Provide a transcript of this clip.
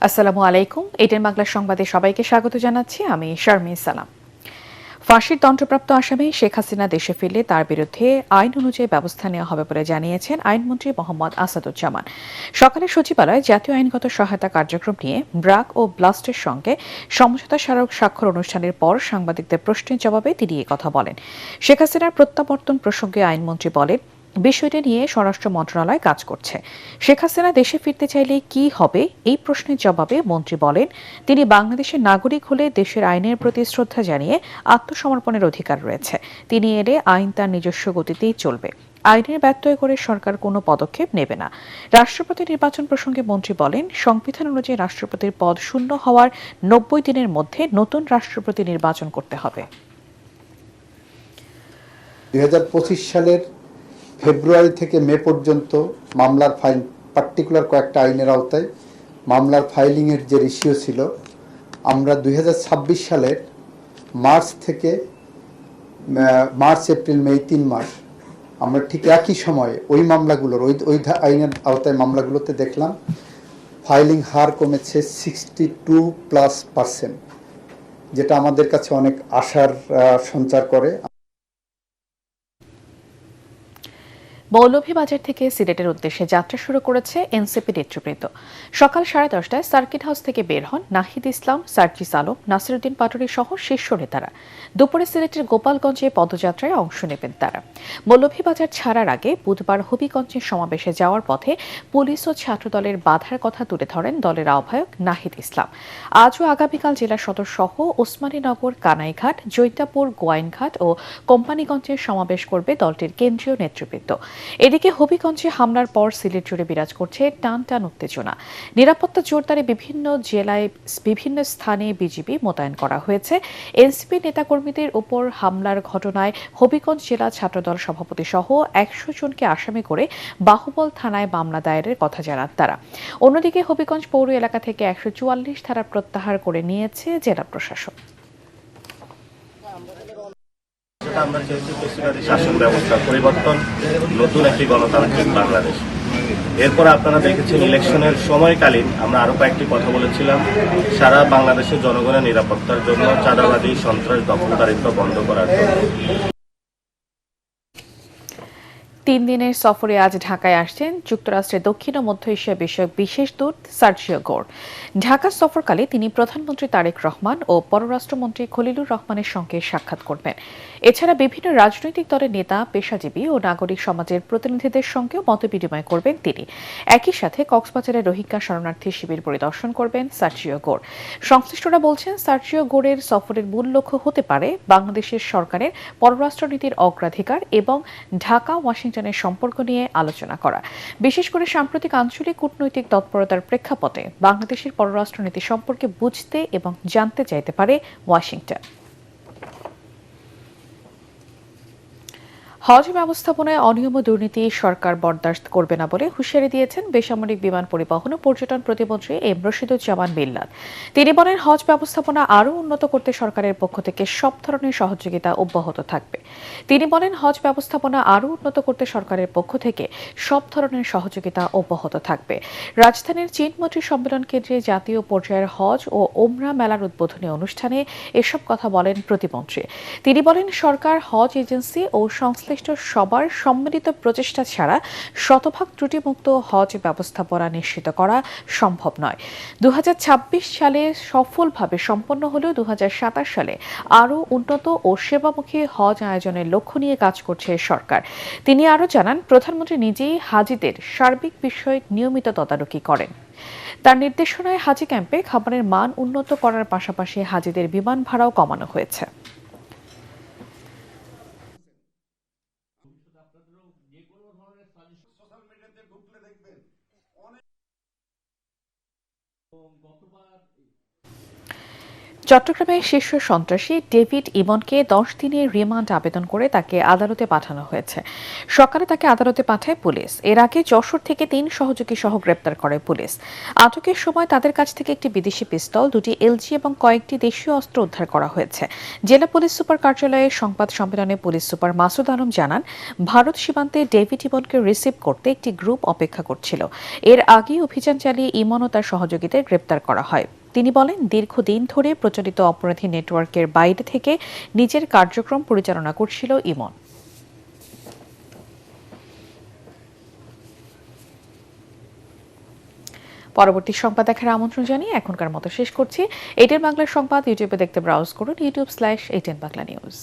আসসালামু আলাইকুম। এডেন বাংলা সংবাদে সবাইকে স্বাগত জানাচ্ছি। আমি শারমিন সালাম। ফাঁসির দণ্ডপ্রাপ্ত আসামি শেখ হাসিনা দেশে ফিরলে তার বিরুদ্ধে আইন অনুযায়ী ব্যবস্থা নেওয়া হবে বলে জানিয়েছেন আইনমন্ত্রী মোহাম্মদ আসাদুজ্জামান। সকালে সচিবালয়ে জাতীয় আইনগত সহায়তা কার্যক্রম নিয়ে ব্র্যাক ও ব্লাস্টের সঙ্গে সমঝোতা স্মারক স্বাক্ষর অনুষ্ঠানের পর সাংবাদিকদের প্রশ্নের জবাবে তিনি কথা বলেন। শেখ হাসিনার প্রত্যাবর্তন প্রসঙ্গে আইনমন্ত্রী বলেন, বিষয়টি নিয়ে স্বরাষ্ট্র মন্ত্রণালয় কাজ করছে। শেখ হাসিনা দেশে ফিরতে চাইলে কি হবে, এই প্রশ্নের জবাবে মন্ত্রী বলেন, তিনি বাংলাদেশের নাগরিক হলে দেশের আইনের প্রতি শ্রদ্ধা জানিয়ে আত্মসমর্পণের অধিকার রয়েছে। তিনি এলে আইন তার নিজস্ব গতিতেই চলবে। আইনের ব্যত্যয় করে সরকার কোনো পদক্ষেপ নেবে না। রাষ্ট্রপতি নির্বাচন প্রসঙ্গে মন্ত্রী বলেন, সংবিধান অনুযায়ী রাষ্ট্রপতির পদ শূন্য হওয়ার ৯০ দিনের মধ্যে নতুন রাষ্ট্রপতি নির্বাচন করতে হবে। ২০২৫ সালের ফেব্রুয়ারি থেকে মে পর্যন্ত মামলার ফাইল পার্টিকুলার কয়েকটা আইনের আওতায় মামলার ফাইলিংয়ের যে রেশিও ছিল, আমরা ২০২৬ সালের মার্চ থেকে মার্চ, এপ্রিল, মে ৩ মাস আমরা ঠিক একই সময়ে ওই মামলাগুলোর ওই আইনের আওতায় মামলাগুলোতে দেখলাম ফাইলিং হার কমেছে 62+%, যেটা আমাদের কাছে অনেক আশার সঞ্চার করে। মৌলভীবাজার থেকে সিলেটের উদ্দেশ্যে যাত্রা শুরু করেছে এনসিপি নেতৃবৃন্দ। সকাল 10:30টায় সার্কিট হাউস থেকে বের হন নাহিদ ইসলাম, সার্জিস আলম, নাসিরুদ্দিন পাটোয়ারি সহ শীর্ষ নেতারা। দুপুরে সিলেটের গোপালগঞ্জে পদযাত্রায় অংশ নেবেন তারা। মৌলভীবাজার ছাড়ার আগে বুধবার হবিগঞ্জে সমাবেশে যাওয়ার পথে পুলিশ ও ছাত্রদলের বাধার কথা তুলে ধরেন দলের আহ্বায়ক নাহিদ ইসলাম। আজ ও আগামীকাল জেলা সদর সহ ওসমানীনগর, কানাইঘাট, জৈন্তাপুর, গোয়াইনঘাট ও কোম্পানিগঞ্জে সমাবেশ করবে দলটির কেন্দ্রীয় নেতৃবৃন্দ। এদিকে হবিগঞ্জে হামলার পর সিলেট জুড়ে বিরাজ করছে টান টান উত্তেজনা। নিরাপত্তা জোরদারে বিভিন্ন জেলায় বিভিন্ন স্থানে বিজিবি মোতায়েন করা হয়েছে। এনসিপি নেতাকর্মীদের উপর হামলার ঘটনায় হবিগঞ্জ জেলা ছাত্রদল সভাপতি সহ ১০০ জনকে আসামি করে বাহুবল থানায় মামলা দায়েরের কথা জানান তারা। অন্যদিকে হবিগঞ্জ পৌর এলাকা থেকে ১৪৪ ধারা প্রত্যাহার করে নিয়েছে জেলা প্রশাসন। আমরা চেয়েছি ফেসিবাদী শাসন ব্যবস্থার পরিবর্তন, নতুন একটি গণতান্ত্রিক বাংলাদেশ। এরপর আপনারা দেখেছেন ইলেকশনের সময়কালীন আমরা আরো কয়েকটি কথা বলেছিলাম, সারা বাংলাদেশের জনগণের নিরাপত্তার জন্য, চাঁদাবাদী, সন্ত্রাস, দখলদারিত্ব বন্ধ করার জন্য। ৩ দিনের সফরে আজ ঢাকায় আসছেন যুক্তরাষ্ট্রের দক্ষিণ ও মধ্য এশিয়া বিষয়ক বিশেষ দূত সার্জিও গোর। ঢাকা সফরকালে তিনি প্রধানমন্ত্রী তারেক রহমান ও পররাষ্ট্রমন্ত্রী খলিলুর রহমানের সঙ্গে সাক্ষাৎ করবেন। এছাড়া বিভিন্ন রাজনৈতিক দলের নেতা, পেশাজীবী ও নাগরিক সমাজের প্রতিনিধিদের সঙ্গেও মতবিনিময় করবেন তিনি। একই সাথে কক্সবাজারের রোহিঙ্গা শরণার্থী শিবির পরিদর্শন করবেন সার্জিও গোর। সংশ্লিষ্টরা বলছেন, সার্জিও গোরের সফরের মূল লক্ষ্য হতে পারে বাংলাদেশের সরকারের পররাষ্ট্রনীতির অগ্রাধিকার এবং ঢাকা ওয়াশিংটনের সম্পর্ক নিয়ে আলোচনা করা। বিশেষ করে সাম্প্রতিক আঞ্চলিক কূটনৈতিক তৎপরতার প্রেক্ষাপটে বাংলাদেশের পররাষ্ট্রনীতি সম্পর্কে বুঝতে এবং জানতে চাইতে পারে ওয়াশিংটন। হজ ব্যবস্থাপনায় অনিয়ম ও দুর্নীতি সরকার বরদাস্ত করবে না বলে হুঁশিয়ারি দিয়েছেন বেসামরিক বিমান পরিবহন ও পর্যটন প্রতিমন্ত্রী এম রশিদুজ্জামান বিল্লাত। তিনি বলেন, হজ ব্যবস্থাপনা আরও উন্নত করতে সরকারের পক্ষ থেকে সব ধরনের সহযোগিতা অব্যাহত থাকবে। তিনি বলেন, হজ ব্যবস্থাপনা আরও উন্নত করতে সরকারের পক্ষ থেকে সব ধরনের সহযোগিতা অব্যাহত থাকবে। রাজধানীর চীনমৈত্রী সম্মেলন কেন্দ্রে জাতীয় পর্যায়ের হজ ও ওমরা মেলার উদ্বোধনী অনুষ্ঠানে এসব কথা বলেন প্রতিমন্ত্রী। তিনি বলেন, সরকার, হজ এজেন্সি ও সংশ্লিষ্ট সবার সম্মিলিত প্রচেষ্টা ছাড়া শতভাগ ত্রুটিমুক্ত হজ ব্যবস্থাপনা নিশ্চিত করা সম্ভব নয়। ২০২৬ সালে সফলভাবে সম্পন্ন হলেও ২০২৭ সালে আরও উন্নত ও সেবামুখী হজ আয়োজনের লক্ষ্য নিয়ে কাজ করছে সরকার। তিনি আরও জানান, প্রধানমন্ত্রী নিজেই হাজিদের সার্বিক বিষয়ে নিয়মিত তদারকি করেন। তার নির্দেশনায় হাজি ক্যাম্পে খাবারের মান উন্নত করার পাশাপাশি হাজিদের বিমান ভাড়াও কমানো হয়েছে। চট্টগ্রামের শীর্ষ সন্ত্রাসী ডেভিড ইমনকে 10 দিনের রিমান্ড আবেদন করে তাকে আদালতে পাঠানো হয়েছে। সকালে তাকে আদালতে পাঠায় পুলিশ। এর আগে যশোর থেকে 3 সহযোগী সহ গ্রেপ্তার করে পুলিশ। আটকের সময় তাদের কাছ থেকে একটি বিদেশি পিস্তল, 2টি এলজি এবং কয়েকটি দেশীয় অস্ত্র উদ্ধার করা হয়েছে। জেলা পুলিশ সুপার কার্যালয়ে সংবাদ সম্মেলনে পুলিশ সুপার মাসুদ আলম জানান, ভারত সীমান্তে ডেভিড ইমনকে রিসিভ করতে একটি গ্রুপ অপেক্ষা করছিল। এর আগে অভিযান চালিয়ে ইমন ও তার সহযোগীদের গ্রেপ্তার করা হয়। তিনি বলেন, দীর্ঘদিন ধরে প্রচলিত অপরাধী নেটওয়ার্কের বাইরে থেকে নিজের কার্যক্রম পরিচালনা করছিল ইমন। পরবর্তী সংবাদ দেখার আমন্ত্রণ জানিয়ে এখনকার মতো শেষ করছি। এটিএন বাংলার সংবাদ ইউটিউবে দেখতে ব্রাউজ করুন youtube/ATN Bangla News।